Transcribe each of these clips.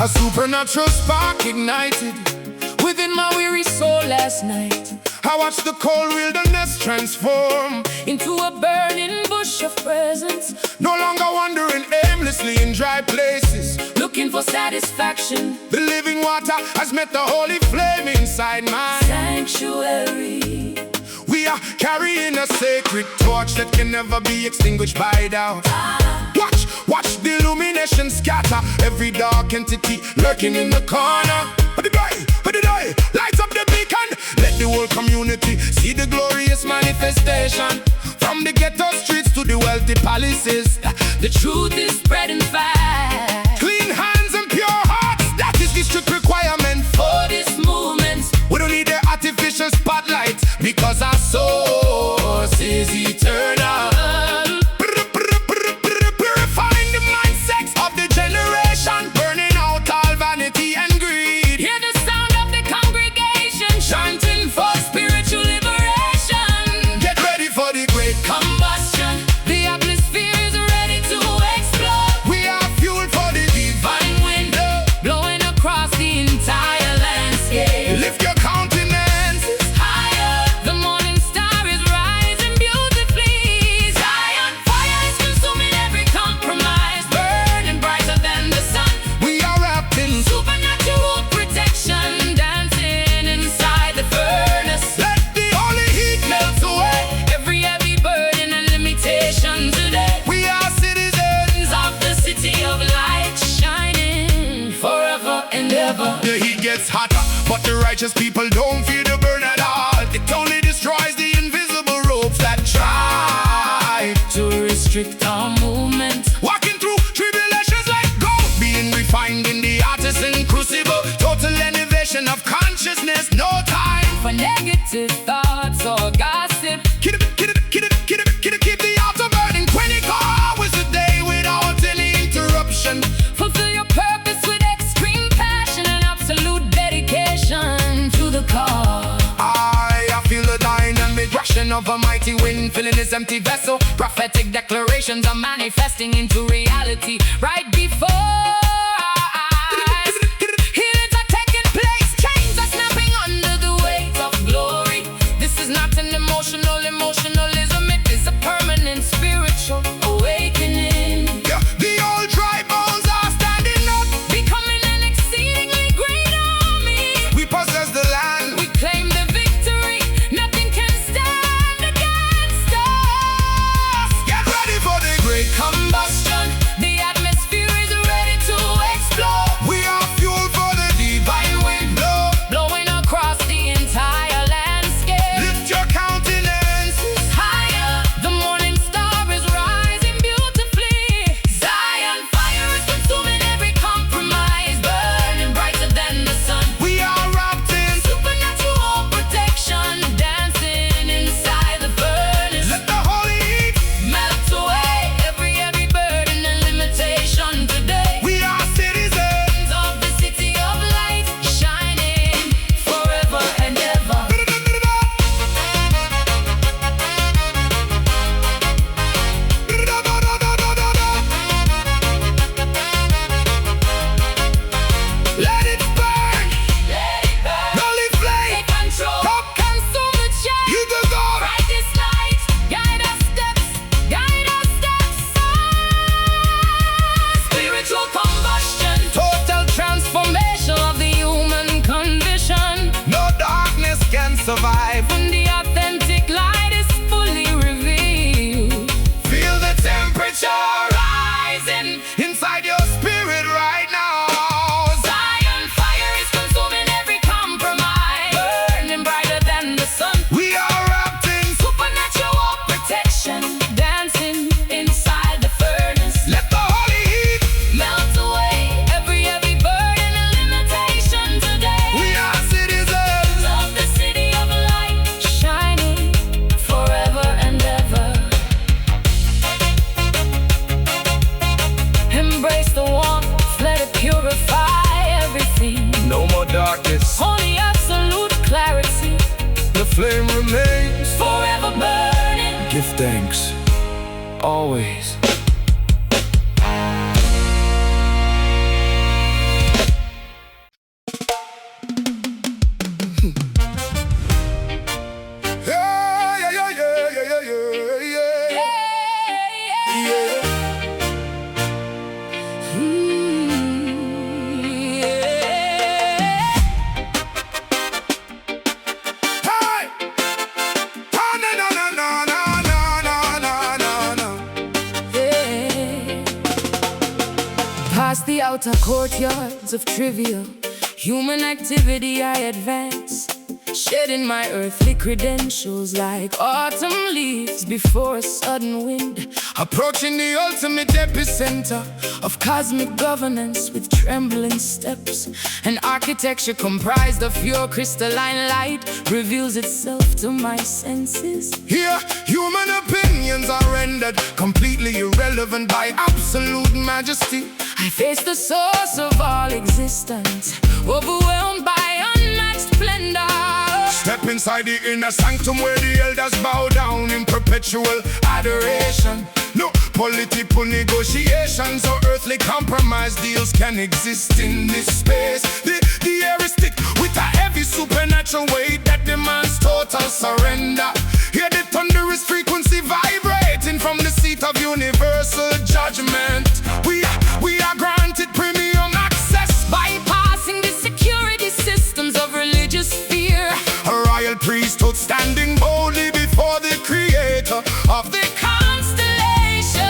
A supernatural spark ignited within my weary soul last night. I watched the cold wilderness transform into a burning bush of presence. No longer wandering aimlessly in dry places, looking for satisfaction. The living water has met the holy flame inside my sanctuary. We are carrying a sacred torch that can never be extinguished by doubt. Watch the illumination scatter every dark entity lurking in the corner. Light up the beacon, let the whole community see the glorious manifestation. From the ghetto streets to the wealthy palaces, the truth is spreading fast. Clean hands and pure hearts, that is the strict requirement for this movement. We don't need the artificial spotlight, because our source is eternal. Purifying the mindsets of the generation, burning out all vanity and greed. Hear the sound of the congregation chanting for spiritual liberation. Get ready for the great combustion. The atmosphere is ready to explode. We are fueled for the divine wind, blowing across the entire landscape. Lift your countenance higher. The morning star is rising beautifully. Zion fire is consuming every compromise, burning brighter than the sun. We are wrapped in supernatural protection, dancing inside the furnace. Let the holy heat melt away every heavy burden and limitation today. We are citizens of the city of light, shining forever and ever. The heat gets hotter, but the righteous people don't feel the burn at all. It only destroys the invisible ropes that try to restrict our movement. Walking through tribulations like gold, being refined in the artisan crucible. Total elevation of consciousness, no time for negative thoughts or gossip. Keep the altar burning 24 hours a day without any interruption. Fulfill your purpose with extreme passion and absolute dedication to the cause. I feel the dynamic rushing of a mighty wind, filling this empty vessel. Prophetic declarations are manifesting into reality right before our eyes. Healings are taking place, chains are snapping under the weight of glory. This is not an emotionalism, it is a permanent spiritual awakening. The old dry bones are standing up, becoming an exceedingly great army. We possess the land, we claim the victory. Nothing can stand against us. Get ready for the great combustion. The atmosphere is ready to explode. We are fueled for the divine wind, blowing across the entire landscape. Lift your countenance higher. The morning star is rising beautifully. Zion fire is consuming every compromise, burning brighter than the sun. We are wrapped in supernatural protection, dancing inside the furnace. Let the holy heat melt away every burden and limitation today. We are citizens of the city of light, shining forever and ever. Let it burn, holy flame, take control, come consume the chain. You deserve brightest light, guide our steps, spiritual combustion, total transformation of the human condition. No darkness can survive when the authentic light is fully revealed. Feel the temperature rising inside your spirit right now. Zion fire is consuming every compromise, burning brighter than the sun. We are wrapped in supernatural protection, dancing inside the furnace. Let the holy heat melt away every burden and limitation today. We are citizens of the city of light, flame remains forever burning. Give thanks, always. Past the outer courtyards of trivial human activity I advance, shedding my earthly credentials like autumn leaves before a sudden wind, Approaching the ultimate epicenter of cosmic governance with trembling steps. An architecture comprised of pure crystalline light reveals itself to my senses. Here, human opinions are rendered completely irrelevant by absolute majesty. I face the source of all existence, overwhelmed by unmatched splendor. Step inside the inner sanctum where the elders bow down in perpetual adoration. No political negotiations or earthly compromise deals can exist in this space. The air is thick with a heavy supernatural weight that demands total surrender. Hear the thunderous frequency vibrating from the seat of universal judgment. We are granted premium access, bypassing the security systems of religious fear. a royal priesthood standing boldly before the creator of the Constellations,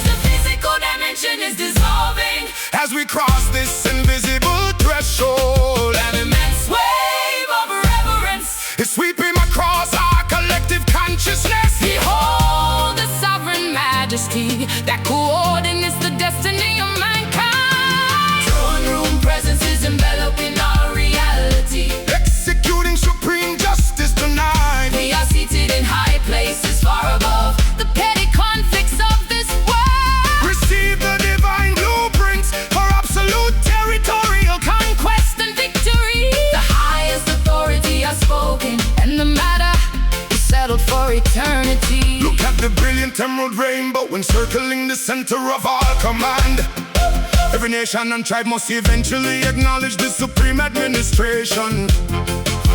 the physical dimension is dissolving as we cross this invisible threshold. An immense wave of reverence It's sweeping across our collective consciousness. behold the sovereign majesty that coordinates the destiny of mankind. Throne room presence is enveloping our reality. Executing supreme justice tonight. We are seated in high places far above the petty conflicts of this world. Receive the divine blueprints for absolute territorial Conquest and victory, the highest authority has spoken, and the matter is settled for eternity. Look at the brilliant emerald rainbow encircling the center of our command. Every nation and tribe must eventually acknowledge the supreme administration.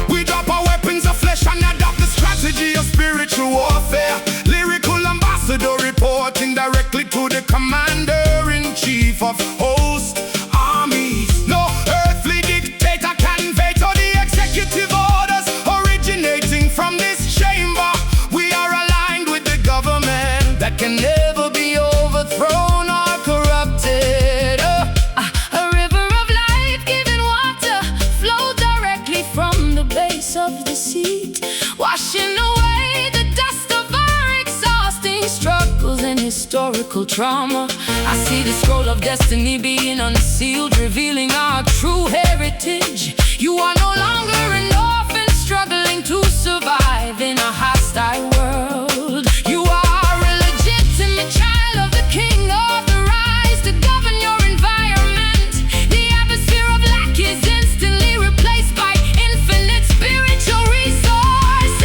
We drop our weapons of flesh and adopt the strategy of spiritual warfare. Lyrical ambassador reporting directly to the commander-in-chief of host armies. No earthly dictator can veto the executive orders originating from this chamber. We are aligned with the government That can never be overthrown or corrupted. A river of life-giving water flowed directly from the base of the seat, washing away the dust of our exhausting struggles and historical trauma. I see the scroll of destiny being unsealed, revealing our true heritage. You are no longer an orphan struggling to survive in a hostile world. You are a legitimate child of the king, authorized to govern your environment. The atmosphere of lack is instantly replaced by infinite spiritual resources.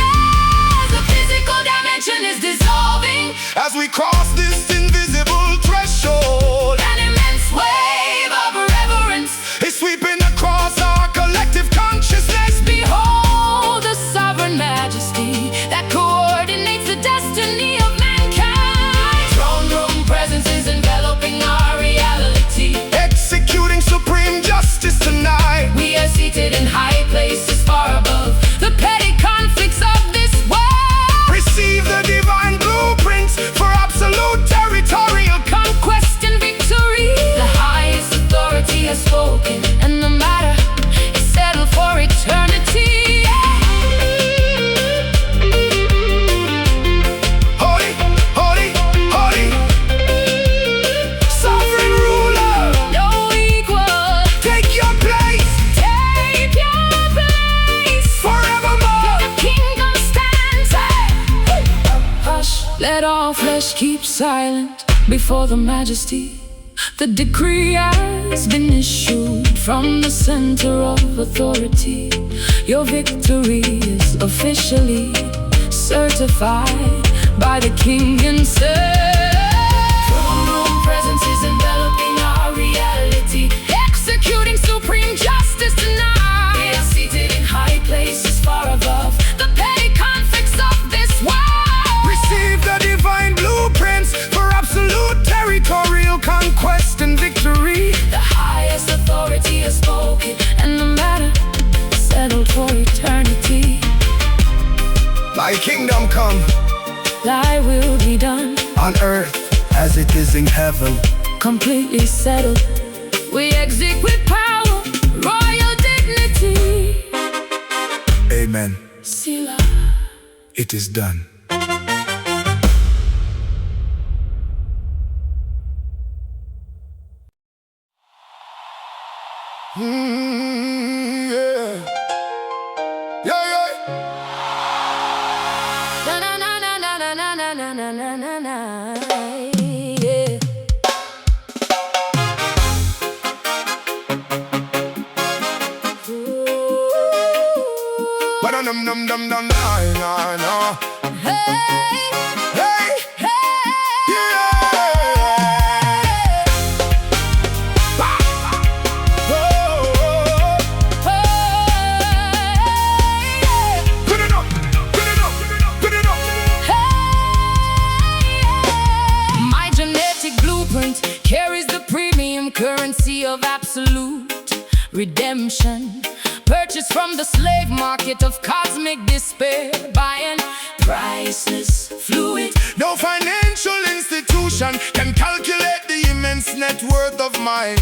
The physical dimension is dissolving as we cross this invisible threshold. an immense wave of reverence. It's sweeping across our collective consciousness. Behold the sovereign majesty that coordinates the destiny of mankind. Throne room presence is enveloping our reality. Executing supreme justice tonight. We are seated in high places far above the petty conflicts of this world. Receive the divine blueprints for absolute territorial Conquest and victory, the highest authority has spoken, and the matter is settled for eternity. Holy, holy, holy, sovereign ruler, No equal, take your place take your place. forevermore. The kingdom stands. Hush, let all flesh keep silent before the majesty. The decree has been issued from the center of authority. Your victory is officially certified by the King himself. Throne room presence is enveloping our reality, executing supreme justice tonight. We are seated in high places far above the petty conflicts of this world. Receive the divine blueprints for absolute territorial conquest and victory. The highest authority has spoken, and the matter settled for eternity. Thy kingdom come, Thy will be done on earth as it is in heaven. completely settled. We exit with power, royal dignity. Amen. Selah. It is done. Yeah. Yeah, yeah. Na na na na na na na na na na na na na. Yeah. But dum dum dum dum no. Hey, Hey, hey, yeah. Bah. Oh, hey, good enough, good enough, good enough. hey. My genetic blueprint carries the premium currency of absolute redemption, purchased from the slave market of cosmic despair by an priceless fluid. No financial institution can calculate the immense net worth of my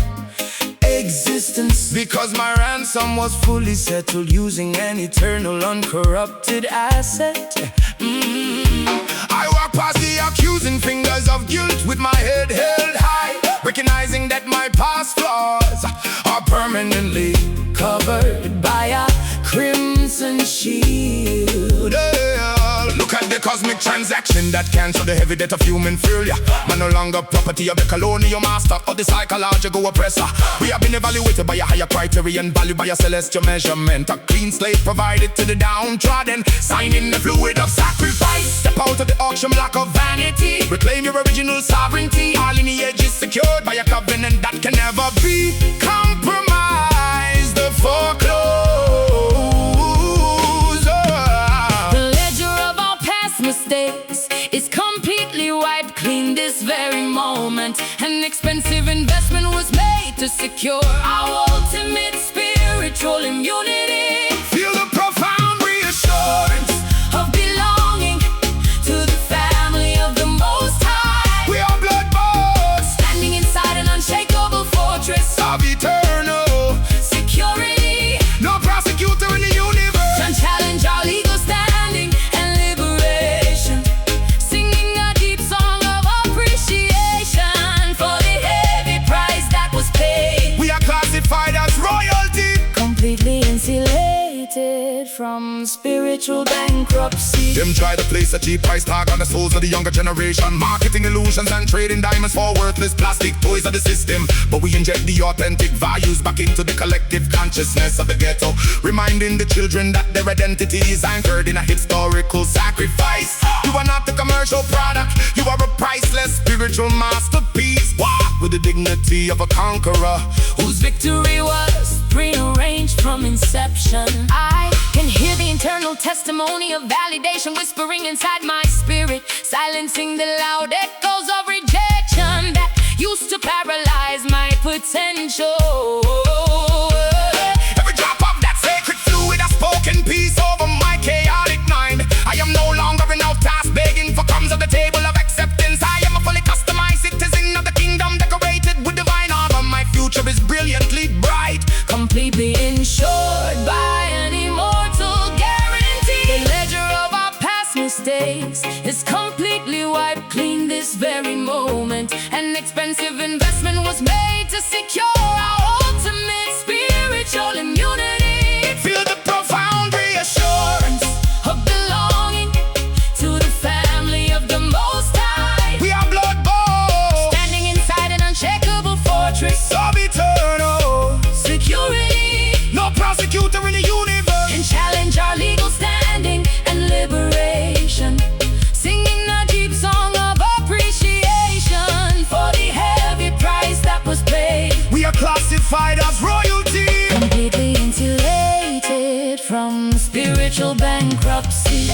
existence, because my ransom was fully settled using an eternal uncorrupted asset. I walk past the accusing fingers of guilt with my head held high, recognizing that my past flaws are permanently Covered by a crimson shield. yeah. Look at the cosmic transaction that cancel the heavy debt of human failure. Man no longer property of the colonial master or the psychological oppressor. We have been evaluated by a higher criterion, valued by a celestial measurement. A clean slate provided to the downtrodden, signing the fluid of sacrifice. Step out of the auction block of vanity, reclaim your original sovereignty. Our lineage is secured by a covenant that can never be compromised. The foreclosed. The ledger of our past mistakes is completely wiped clean this very moment. An expensive investment was made to secure our ultimate spiritual immunity. Feel the profound reassurance Of belonging to the family of the Most High. we are blood bought Standing inside an unshakable fortress of eternal. security. No prosecutor in the universe Can challenge our legal standing and liberation. Singing a deep song of appreciation for the heavy price that was paid. we are classified as royalty. Completely insulated from spiritual bankruptcy. Them try to place a cheap price tag on the souls of the younger generation, marketing illusions and trading diamonds for worthless plastic toys of the system. But we inject the authentic values back into the collective consciousness of the ghetto, reminding the children that their identity is anchored in a historical sacrifice. You are not a commercial product, you are a priceless spiritual masterpiece. Walk with the dignity of a conqueror. Whose victory was prearranged from inception. I can hear the internal testimony of validation whispering inside my spirit, silencing the loud echoes of rejection that used to paralyze my potential. Every drop of that sacred fluid has spoken peace over my chaotic mind. I am no longer an outcast begging for crumbs of the table of acceptance. I am a fully customized citizen of the kingdom, decorated with divine armor. My future is brilliantly bright, Completely insured by an immortal guarantee. The ledger of our past mistakes is completely wiped clean this very moment. An expensive investment was made to secure our ultimate spiritual immunity. feel the profound reassurance. Of belonging to the family of the Most High. We are blood bought Standing inside an unshakable fortress of eternal. security. No prosecutor in the universe And bankruptcy.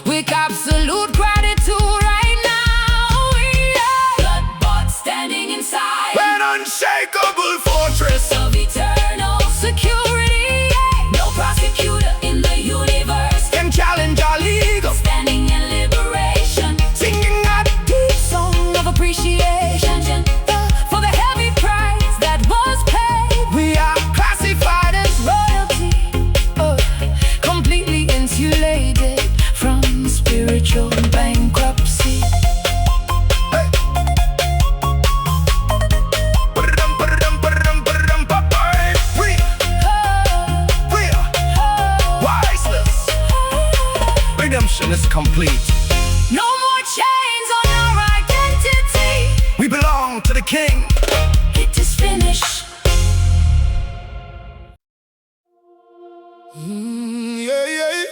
With absolute gratitude right now, yeah. Blood-bought standing inside an unshakable fortress of eternal security, yeah. No prosecutor in the universe can challenge our legal standing in liberation, singing a deep song of appreciation for the heavy price that was paid. We are classified as royalty, completely insulated from spiritual bankruptcy. Redemption is complete. No more chains on our identity. We belong to the King. It is finished. Yeah, yeah.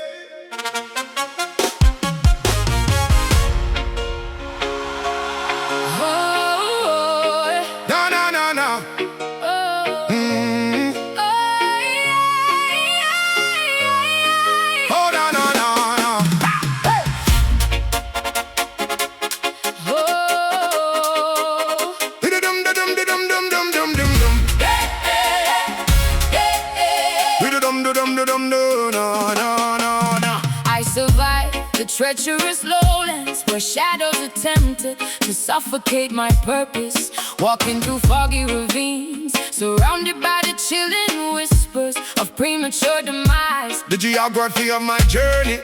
I survived the treacherous lowlands where shadows attempted to suffocate my purpose. Walking through foggy ravines, surrounded by the chilling whispers of premature demise. The geography of my journey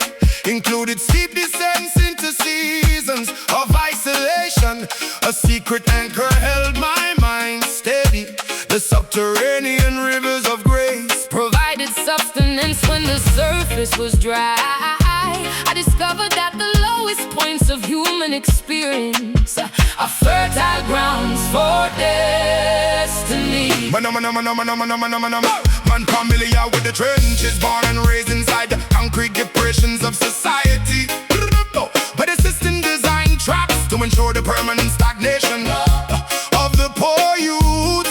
included steep descents into seasons of isolation. A secret anchor held my mind steady. The subterranean rivers of grace provided sustenance when the surface was dry. I discovered that the lowest points of human experience are fertile grounds for destiny. Man familiar with the trenches, born and raised inside the concrete depressions of society. But the system designed traps to ensure the permanent stagnation of the poor youth.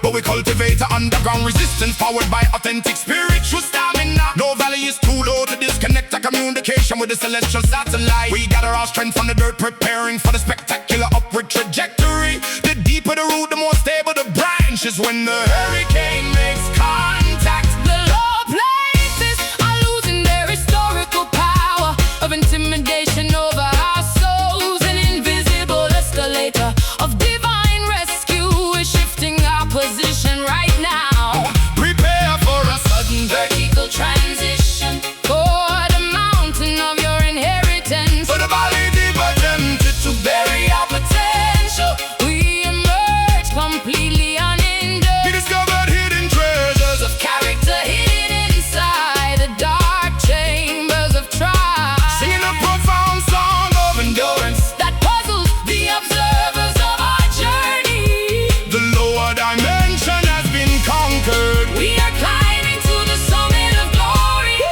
But we cultivate an underground resistance powered by authentic spiritual stamina. No valley is too low to disconnect our communication with the celestial satellite. We gather our strength from the dirt, preparing for the spectacular upward trajectory. The deeper the root, the more stable the branches. When the hurricane makes contact, the low places are losing their historical power of intimidation over our souls. An invisible escalator of divine rescue is shifting our position right now. Prepare for a sudden vertical transition for the mountain of your inheritance. For the valley deep attempted to bury our potential, we emerge completely unhindered. We discovered hidden treasures of character hidden inside the dark chambers of trial, singing a profound song of endurance that puzzles the observers of our journey. The lower dimension has been conquered. We are climbing to the summit of glory.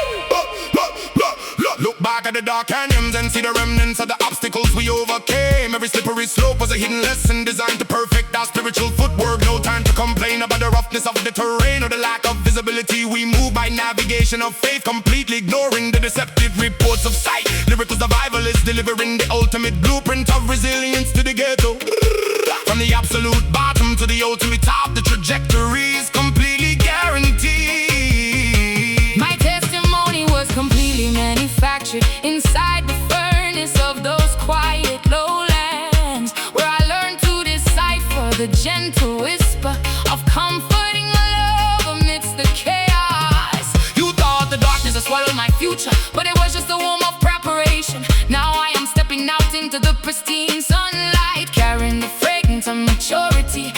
Look back at the dark canyons and see the remnants of the obstacles we overcame. Every slippery slope was a hidden lesson designed to perfect our spiritual footwork. No time to complain about the roughness of the terrain or the lack of visibility. We move by navigation of faith, completely ignoring the deceptive reports of sight. Lyrical survival is delivering the ultimate blueprint of resilience to the ghetto. From the absolute bottom to the ultimate top, the trajectory is completely guaranteed. My testimony was completely manufactured inside the furnace of those quiet lowlands, where I learned to decipher the gentle whisper of comforting love amidst the chaos. You thought the darkness has swallowed my future, but it was just a warm-up preparation. Now I am stepping out into the pristine sunlight, carrying the fragrance of maturity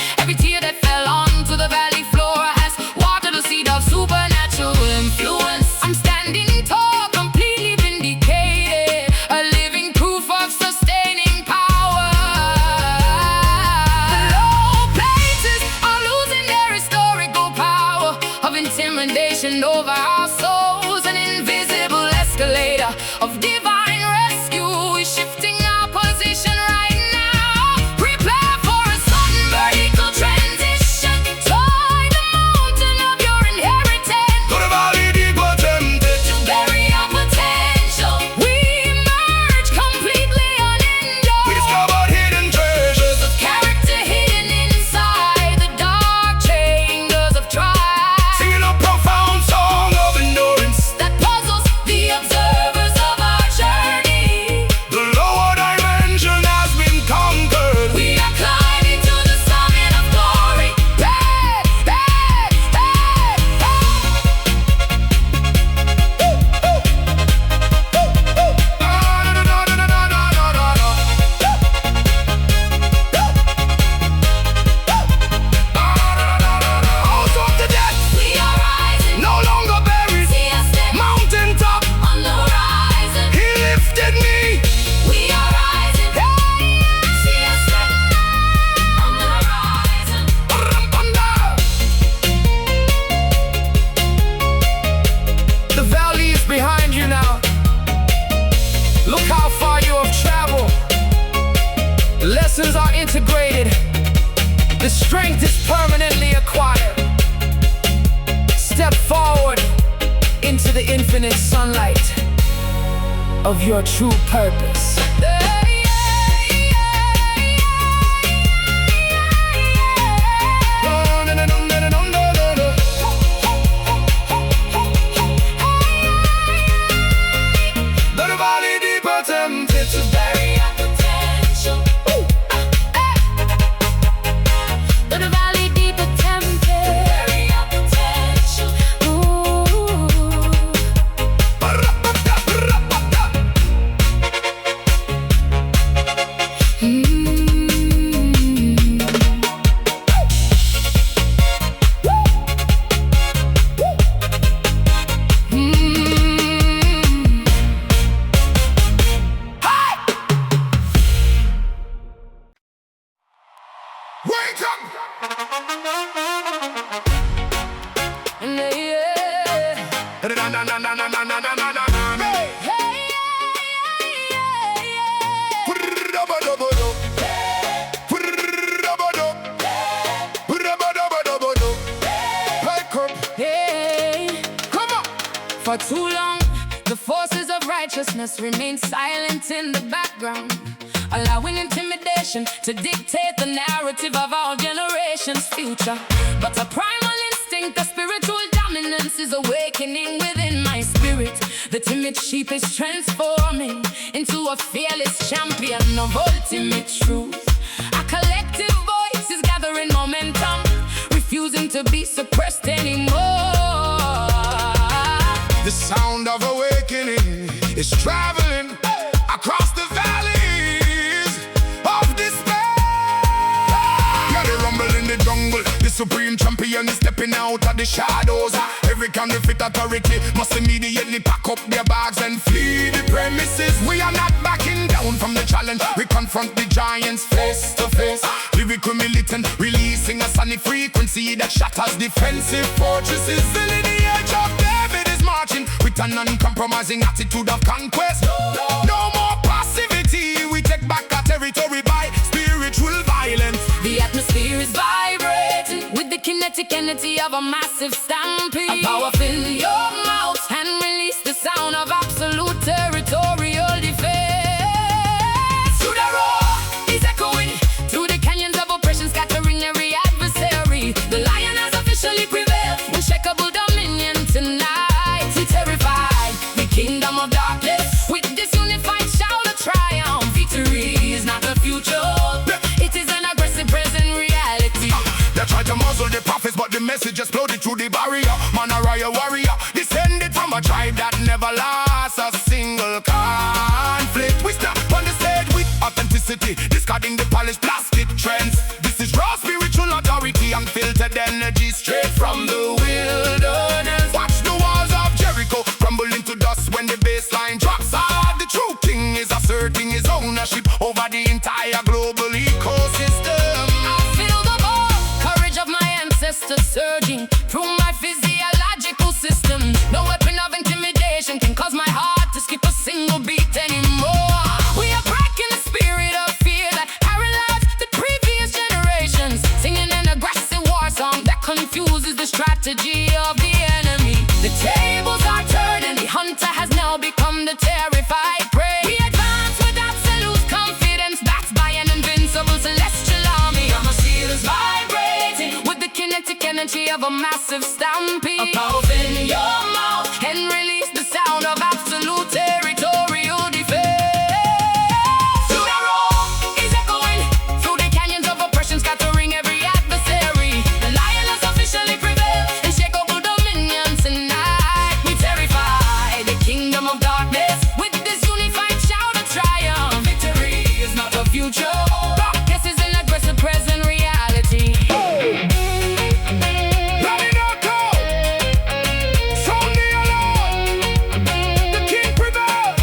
The strength is permanently acquired. Step forward into the infinite sunlight of your true purpose. For too long, the forces of righteousness remain silent in the background, allowing intimidation to dictate the narrative of our generation's future. But a primal instinct of spiritual dominance is awakening within my spirit. The timid sheep is transforming into a fearless champion of ultimate truth. A collective voice is gathering momentum, refusing to be suppressed anymore. The sound of awakening is traveling across the valleys of despair. Yeah, they rumble in the jungle. The supreme champion is stepping out of the shadows. Every counterfeit authority must immediately pack up their bags and flee the premises. We are not backing down from the challenge. We confront the giants face to face. Lyrical militant, releasing a sonic frequency that shatters defensive fortresses. The lineage of David is marching with an uncompromising attitude of conquest. No more passivity. We take back our territory by spiritual violence. The atmosphere is vibrating with the kinetic energy of a massive stampede. A power fill your mouth and release the sound of absolute territorial defense. Through the roar is echoing through the canyons of oppression, scattering every adversary. The lion has officially prevailed. Unshakable dominion tonight. We terrify the kingdom of darkness with this unified shout of triumph. Victory is not the future. It is an aggressive present reality. They tried to muzzle the prophets, but the message exploded through the barrier. Man, a royal warrior, descended from a tribe that never lost a single conflict. We step on the stage with authenticity, discarding the polished plastic trends. This is raw spiritual authority, unfiltered energy straight from the wilderness. Watch the walls of Jericho crumble into dust when the bassline drops. The true king is asserting his ownership over the entire global ecosystem. Surging through my physiological system. No weapon of intimidation can cause my heart to skip a single beat anymore. We are breaking the spirit of fear that paralyzed the previous generations, singing an aggressive war song that confuses the strategy of the enemy. The tables are turning, the hunter has now become the terrified prey. We advance with absolute confidence, backed by an invincible celestial army. Our seal is vibrating with the kinetic energy of a massive stampede. A power in your mouth and release the sound of absolute territorial defense. Through the roar is echoing through the canyons of oppression, scattering every adversary. The lion has officially prevailed. Unshakable dominion tonight. We terrify the kingdom of darkness with this unified shout of triumph. Victory is not the future. Darkness is an aggressive present reality. Sound the alarm. The king prevails.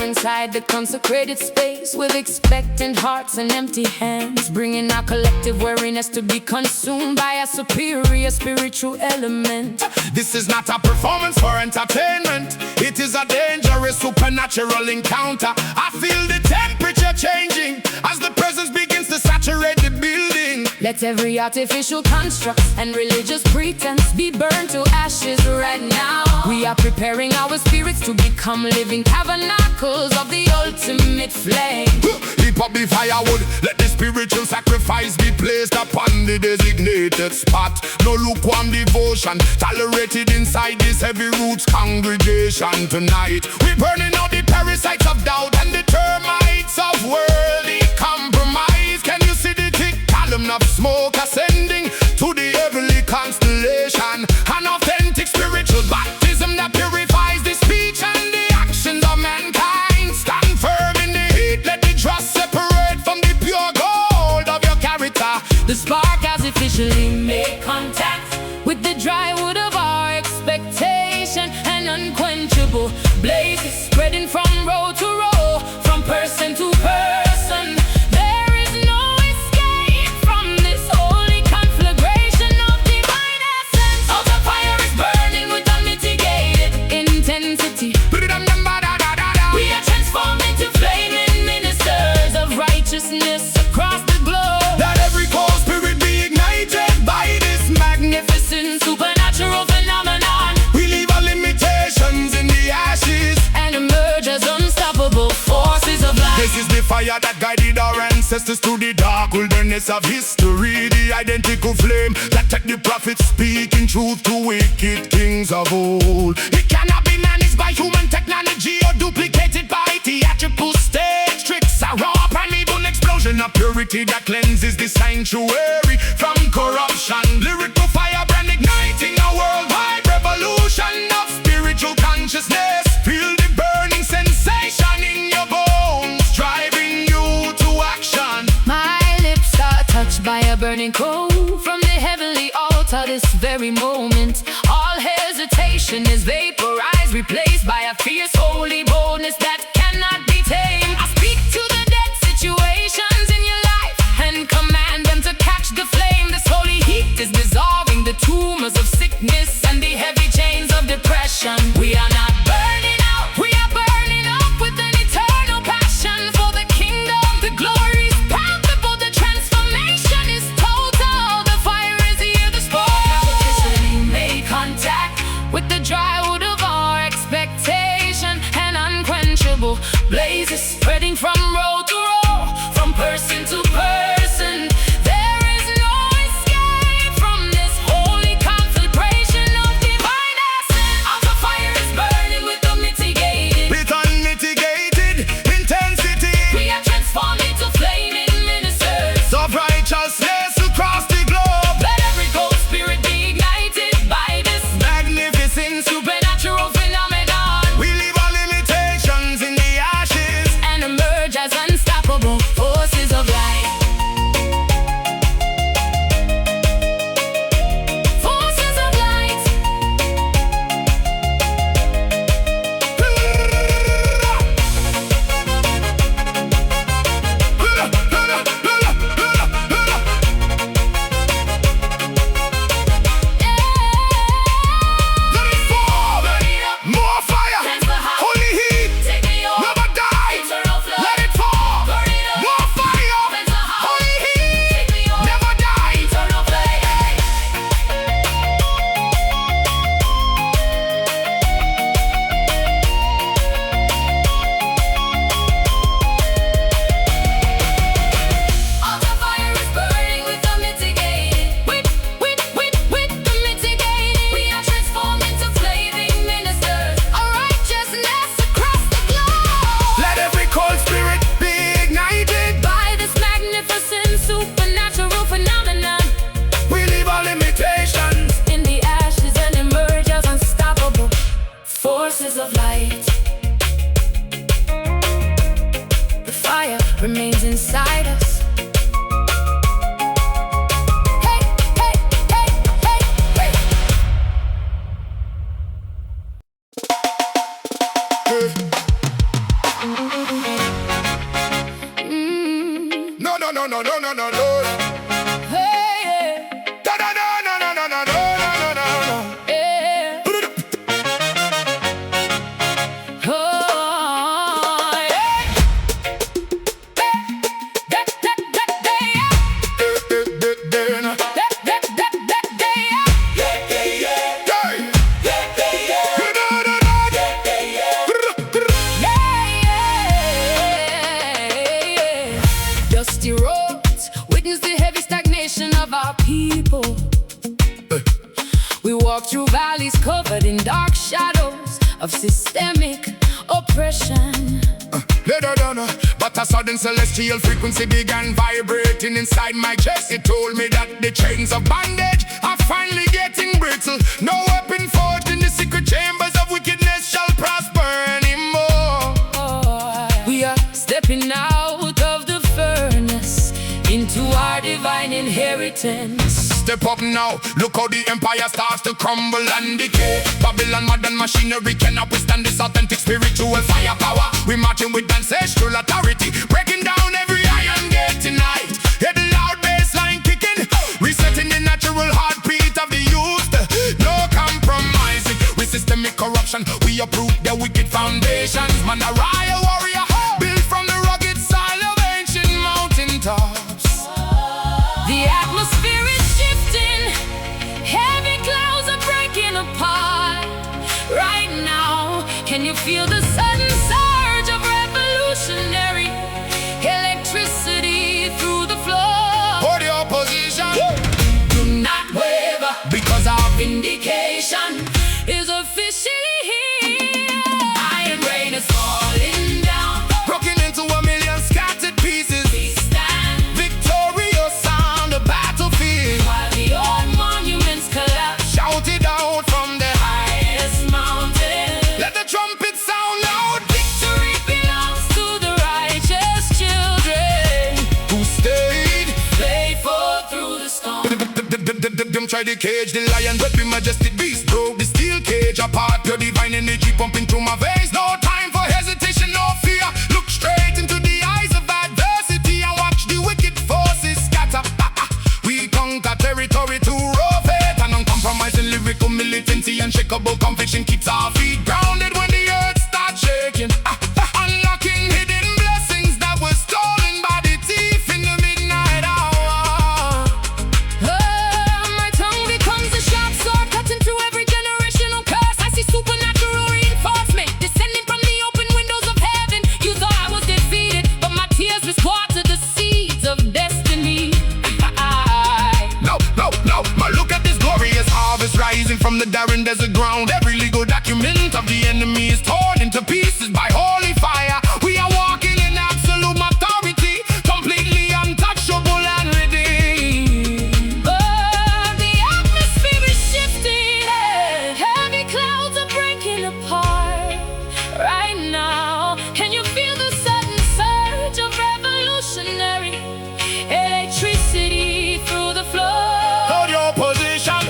inside the consecrated space with expectant hearts and empty hands, bringing our collective weariness to be consumed by a superior spiritual element. This is not a performance for entertainment. It is a dangerous supernatural encounter. I feel the temperature changing as the presence begins to saturate the building. Let every artificial construct and religious pretense be burned to ashes right now. We are preparing our spirits to become living tabernacles of the ultimate flame. Heap up the firewood, let the spiritual sacrifice be placed upon the designated spot. No lukewarm devotion tolerated inside this heavy roots congregation tonight. We're burning out the parasites of doubt and the termites of worldly compromise. Can you see the thick column of smoke ascending to the heavenly constellation? An authentic spiritual baptism that purifies the speech and the actions of mankind. Stand firm in the heat, let the dross separate from the pure gold of your character. The spark has officially made contact with the dry wood of our expectation. An unquenchable blaze is spreading from row to row, from person to person. There is no escape from this holy conflagration of divine essence. All the fire is burning with unmitigated intensity. We are transformed into flaming ministers of righteousness across the globe. Let every cold spirit be ignited by this Magnificent supernatural phenomenon. We leave our limitations in the ashes And emerge as unstoppable forces of light. This is the fire that guided our ancestors through the dark wilderness of history. The identical flame that took the prophets speaking truth to wicked kings of old. It cannot be managed by human technology or duplicated by theatrical stage tricks. A raw primeval explosion of purity that cleanses the sanctuary from corruption. Lyrical fire brand igniting a worldwide revolution of spiritual consciousness. Feel the burning sensation in your bones, driving you to action. My lips are touched by a burning coal from the heavenly altar this very moment. All hesitation is vaporized, replaced by a fierce holy boldness that cannot be tamed. I speak to the dead situations in your life and command them to catch the flame. This holy heat is dissolving the tumors of sickness and the heavy chains of depression. We are not burning out, we are burning up with an eternal passion for the kingdom. The glory is palpable, the transformation is total. The fire is here, the spark has officially made contact with the dry wood of our expectation. An unquenchable blaze is spreading from row to row, from person to person. There is no escape from this holy conflagration of divine essence. All the fire is burning with unmitigated Intensity. We are transformed into flaming ministers Of righteousness across the globe. Let every cold spirit be ignited by this Magnificent supernatural phenomenon. We leave our limitations in the ashes And emerge as unstoppable forces of light. Forces of light. Let it fall. More fire. Dance the house. Holy heat. Take me on. Never die. Eternal flood. Let it fall. Burn it up. More fire. Dance the house. Holy heat. Take me on. Never die. Eternal flame. All the fire is burning with unmitigated. With unmitigated. We are transformed into flaming ministers of righteousness across the globe. Let every cold spirit be ignited. By this magnificent supernatural phenomenon. We leave our limitations In the ashes and emerge as unstoppable forces of light. The fire remains inside us. Hey, hey, hey, hey, hey. no, no, no, no, no, no. Hey, Da da da no, no, no, no, no, no, no, no. yeah. Oh, yeah. That, yeah. Dusty roads witness the heavy stagnation of our people. We walk through valleys covered in dark shadows of systemic oppression. But a sudden celestial frequency began vibrating inside my chest. It told me that the chains of bondage are finally getting brittle. No weapon forged in the secret chambers of wickedness shall prosper anymore. We are stepping out of the furnace into our divine inheritance. Step up now, look how the empire starts to crumble and decay. Babylon modern machinery cannot withstand this authentic spiritual firepower. We marching with ancestral authority, breaking down every iron gate tonight. Hear the loud bass line kicking, resetting the natural heartbeat of the youth. No compromising with systemic corruption. We uproot their wicked foundations. Man, a royal warrior built from the rugged soil of ancient mountain tops. The atmosphere is shifting, heavy clouds are breaking apart. Right now, can you feel the sudden surge of revolutionary electricity through the floor? For the opposition, Do not waver, because our vindication is officially here. Iron rain is falling down. broken into a million scattered pieces. We stand Victorious on the battlefield. while the old monuments collapse. Shout it out from the Highest mountain. let the trumpet sound loud. Victory belongs to the righteous children, Who stayed? faithful through the storm. Them try to cage the lion, but the majestic beast broke the steel cage apart. Pure divine energy pumping through my veins. No time for hesitation, no fear. Look straight into the eyes of adversity and watch the wicked forces scatter. We conquer territory to rough it, and uncompromising lyrical militancy, unshakable conviction keeps our feet grounded when the earth starts shaking. Unlocking hidden blessings that were stolen by the thief in the midnight hour. My tongue becomes a sharp sword, cutting through every generational curse. I see supernatural reinforcement descending from the open windows of heaven. You thought I was defeated, but my tears watered the seeds of destiny. No, no, no, but look at this glorious harvest rising from the barren desert ground. Every legal document of the enemy is torn into pieces by holy fire. We are walking in absolute authority, completely untouchable and redeemed. The atmosphere is shifting, heavy clouds are breaking apart. Right now, can you feel the sudden surge of revolutionary electricity through the floor? Hold your position.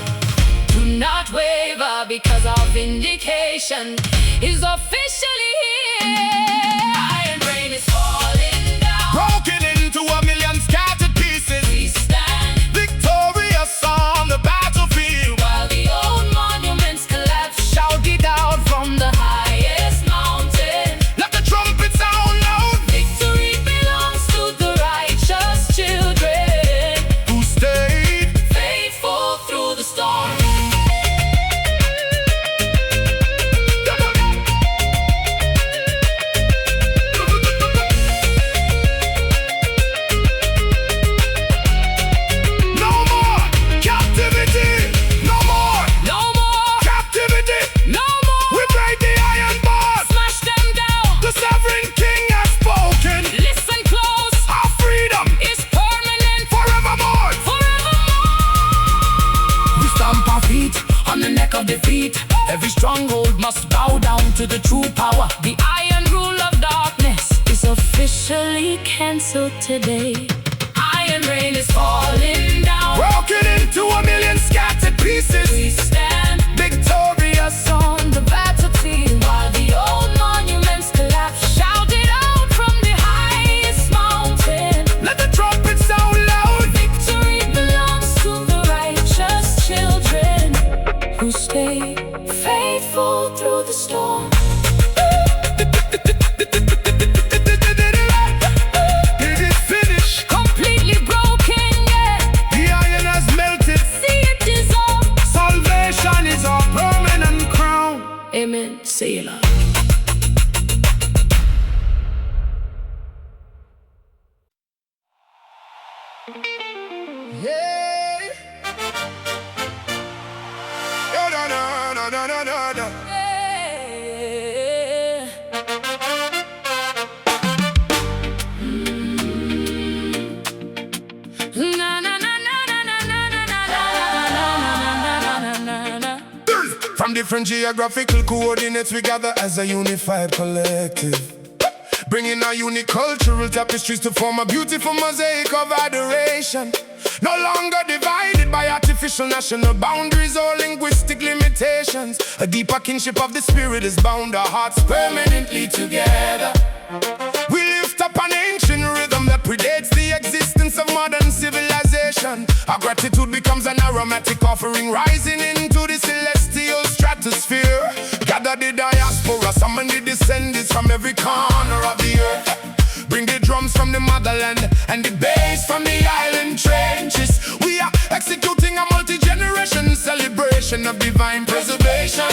Do not waver, because our vindication is officially here. Iron rain is falling down. Broken into a million scattered pieces. We stand Victorious on the battlefield. while the old monuments collapse. Shout it out from the Highest mountain. let the trumpet sound loud. Victory belongs to the righteous children, Who stayed? faithful through the storm. No more captivity. No more No more, captivity. no more. We break the iron bars. Smash them down. The sovereign king has spoken. Listen close. Our freedom It's permanent, forevermore. forevermore. We stamp our feet on the neck of defeat. Every stronghold must bow down to the true power. The iron rule of darkness is officially cancelled today. Iron rain is falling down. Broken into a million scattered pieces. We stand Victorious on the battlefield while the old monuments collapse. Shout it out from the highest mountain. let the trumpet different geographical coordinates, we gather as a unified collective, bringing our unique cultural tapestries to form a beautiful mosaic of adoration. No longer divided by artificial national boundaries or linguistic limitations. A deeper kinship of the spirit has bound our hearts permanently together. We lift up an ancient rhythm that predates the existence of modern civilization. Our gratitude becomes an aromatic offering, rising into the celestial stratosphere. Gather the diaspora, summon the descendants from every corner of the earth. Bring the drums from the motherland and the bass from the island trenches. We are executing a multi-generation celebration of divine preservation.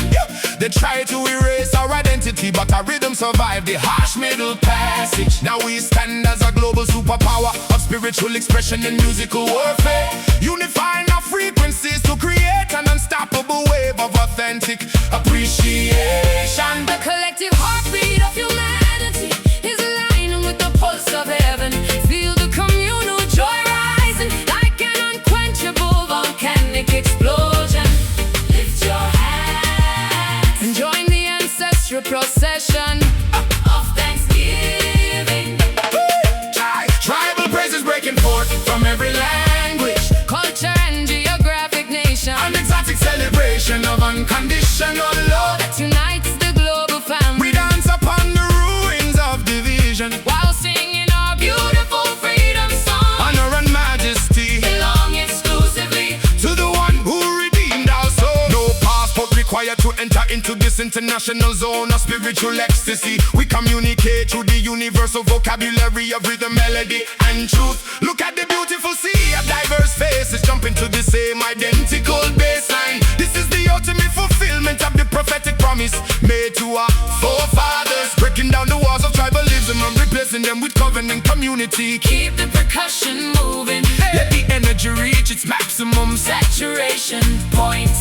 They try to erase our identity, but our rhythm survived the harsh middle passage. Now we stand as a global superpower of spiritual expression and musical warfare, unifying our frequencies to create an unstoppable wave of authentic appreciation. The collective heartbeat of humanity is aligning with the pulse of heaven. Feel the communal joy rising like an unquenchable volcanic explosion. Lift your hands and join the ancestral procession of thanksgiving. Tribal praises breaking forth from every language, Culture and geographic nation. an exotic celebration of unconditional love That unites the global family. We dance upon the ruins of division, While singing our beautiful freedom song. honor and majesty Belong exclusively. to the one who redeemed our soul. No passport required to enter into this international zone of spiritual ecstasy. We communicate through the universal vocabulary of rhythm, melody, and truth. Look at the beautiful sea of diverse faces jumping to the same identical baseline. This is the ultimate fulfillment of the prophetic promise made to our forefathers, breaking down the walls of tribalism and replacing them with covenant community. Keep the percussion moving. Let the energy reach its maximum Saturation point.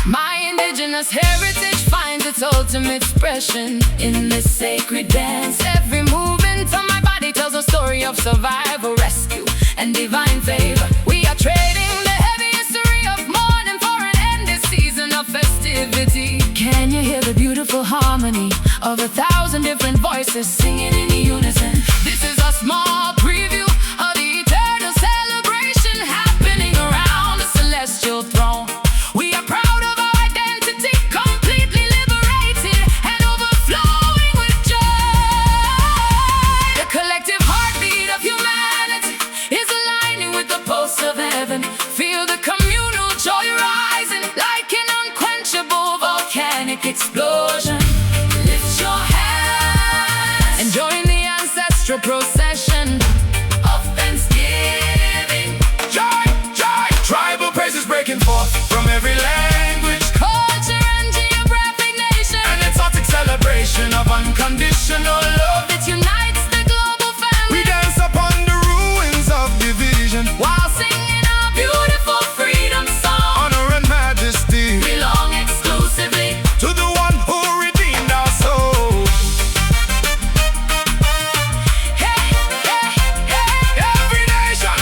My indigenous heritage finds its ultimate expression in this sacred dance. Every movement of my body tells a story of survival, rescue, and divine favor. We are trading the heavy history of mourning for an end, this season of festivity. Can you hear the beautiful harmony of 1,000 different voices singing in unison? This is a small preview of the eternal celebration happening around the celestial throne. We are proud of our identity, completely liberated and overflowing with joy. The collective heartbeat of humanity is aligning with the pulse of heaven. Feel the communal joy rising like an unquenchable volcanic explosion. Lift your hands and join the ancestral procession of thanksgiving. joy, joy. Tribal praises breaking forth from every language, Culture and geographic nation. an exotic celebration of unconditional love. That unites the global family. We dance upon the ruins of division, While singing our beautiful freedom song. honor and majesty Belong exclusively. to the one who redeemed our souls. Hey, hey, hey. Every nation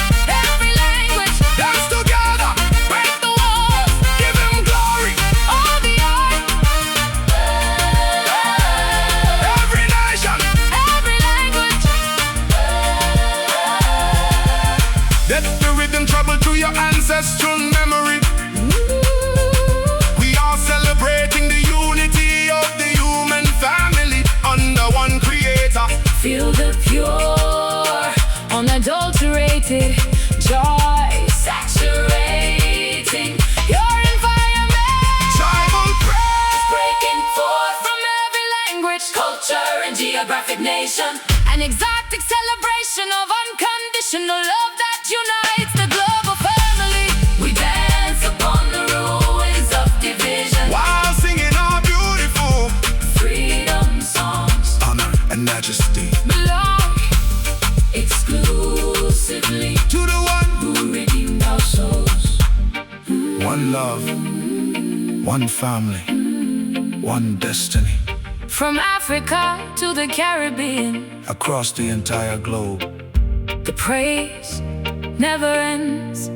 Every language. dance together, Break the walls. give him glory. All the art. Every nation, Every language. let the rhythm travel through your ancestral memory. We are celebrating the unity of the human family under one creator. Feel the pure, unadulterated joy saturating your environment. Tribal praise, Breaking forth from every language, culture, and geographic nation. An exotic celebration of unconditional love that unites the global family. We dance upon the ruins of division. while singing our beautiful Freedom songs honor and majesty belong exclusively to the one. who redeemed our souls. One love, one family, one destiny. From Africa to the Caribbean, Across the entire globe, the praise never ends.